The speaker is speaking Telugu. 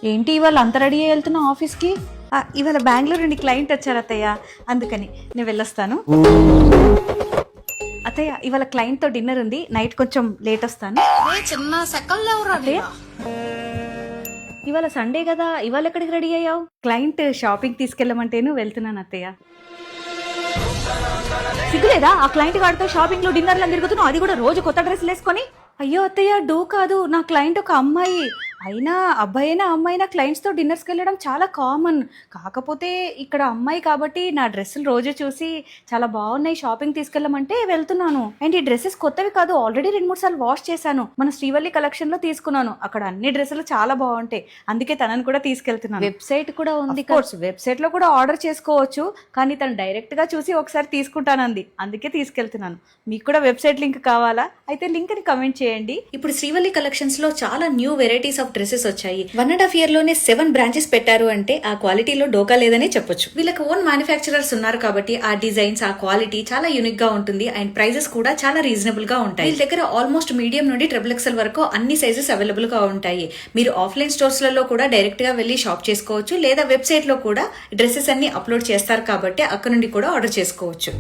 ఏంటి ఇవాళ అంత రెడీ అయ్యి వెళ్తున్నావు ఆఫీస్కి? ఇవాళ బెంగళూరు నుండి క్లయింట్ వచ్చారు అత్తయ్య, అందుకని నేను వెళ్ళొస్తాను. అత్తయ్య ఇవాళ క్లయింట్తో డిన్నర్ ఉంది, నైట్ కొంచెం లేట్ వస్తాను. చిన్న సెకండ్లో అత్తయ్య ఇవాళ సండే కదా, ఇవాళ ఎక్కడికి రెడీ అయ్యావు? క్లయింట్ షాపింగ్ తీసుకెళ్ళమంటేను వెళ్తున్నాను అత్తయ్య. సిగ్గులేదా ఆ క్లయింట్ గాడితో షాపింగ్ లో డిన్నర్లు తిరుగుతున్నావు, అది కూడా రోజు కొత్త డ్రెస్సులు వేసుకొని? అయ్యో అత్తయ్య డూ కాదు, నా క్లయింట్ ఒక అమ్మాయి. అయినా అబ్బాయి అయినా అమ్మాయి అయినా క్లయింట్స్తో డిన్నర్స్కి వెళ్ళడం చాలా కామన్. కాకపోతే ఇక్కడ అమ్మాయి కాబట్టి నా డ్రెస్సులు రోజు చూసి చాలా బాగున్నాయి, షాపింగ్ తీసుకెళ్ళమంటే వెళ్తున్నాను. అండ్ ఈ డ్రెస్సెస్ కొత్తవి కాదు, ఆల్రెడీ 2-3 సార్లు వాష్ చేశాను. మన శ్రీవల్లి కలెక్షన్లో తీసుకున్నాను. అక్కడ అన్ని డ్రెస్సులు చాలా బాగుంటాయి, అందుకే తనని కూడా తీసుకెళ్తున్నాను. వెబ్సైట్ కూడా ఉంది. కోర్స్ వెబ్సైట్లో కూడా ఆర్డర్ చేసుకోవచ్చు, కానీ తను డైరెక్ట్గా చూసి ఒకసారి తీసుకుంటానంది, అందుకే తీసుకెళ్తున్నాను. మీకు కూడా వెబ్సైట్ లింక్ కావాలా? అయితే లింక్ని కమెంట్ చేయండి. ఇప్పుడు శ్రీవల్లి కలెక్షన్స్ లో చాలా న్యూ వెరైటీస్ ఆఫ్ డ్రెస్సెస్ వచ్చాయి. 1.5 year లోనే 7 బ్రాంచెస్ పెట్టారు అంటే ఆ క్వాలిటీలో డోకా లేదనే చెప్పొచ్చు. వీళ్ళకి ఓన్ మ్యానుఫ్యాక్చరర్స్ ఉన్నారు కాబట్టి ఆ డిజైన్స్, ఆ క్వాలిటీ చాలా యూనిక్ గా ఉంటుంది. అండ్ ప్రైజెస్ కూడా చాలా రీజనబుల్ గా ఉంటాయి. వీళ్ళ దగ్గర ఆల్మోస్ట్ మీడియం నుండి XXL వరకు అన్ని సైజెస్ అవైలబుల్ గా ఉంటాయి. మీరు ఆఫ్లైన్ స్టోర్స్ లలో కూడా డైరెక్ట్ గా వెళ్ళి షాప్ చేసుకోవచ్చు, లేదా వెబ్సైట్ లో కూడా డ్రెస్సెస్ అన్ని అప్లోడ్ చేస్తారు కాబట్టి అక్కడ నుండి కూడా ఆర్డర్ చేసుకోవచ్చు.